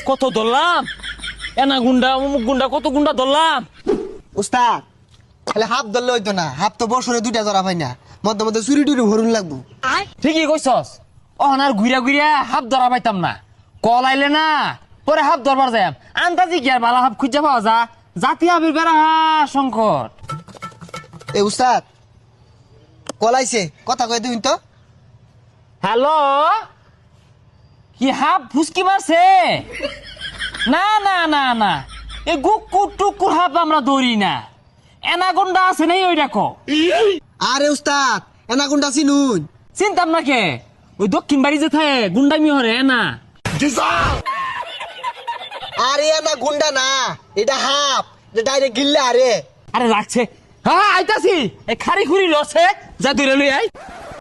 কত ধরলাম, এনা গুন্ডা অমুক গুন্ডা কত গুন্ডা ধরলাম। উস্তাদ খালি হাফ ধরলে হইতো না, হাফ তো বছরে 2টা ধরা পাই না, মধ্যে মধ্যে চুরি টুরি ভরুন লাগবো। ঠিকই কইছস, অহনার ঘুরা ঘুরা হাফ ধরা পাইতাম না, কল আইলে না পরে হাফ ধরবার যাই। আন্দাজি কি আর বালা হাফ খুঁজা পাওয়া যা, জাতি হাবির বেড়া সংকট। এ উস্তাদ কলাইছে, কথা কয়ে দিন তো। হ্যালো, কি হাফ ফুসকি মারছে? না না না না, এ গুকুর টুকুর হাফ আমরা ধরি না, এনাগন্ডা আছে নাই ওই দেখো। আরে উস্তাদ এনাকুন্ডা চিনুন? চিন্তাম না কে, ওই দক্ষিণ বাড়ি যে থাকে গুন্ডামি হরে এনা। আরে এনা গুন্ডা না, এটা হাফ, যে ডাইরেক্ট গিল্লা। আরে আরে রাখছে, হ্যাঁ আইতাছি, এই খারি খুরি লছে যা দূরে লই আই।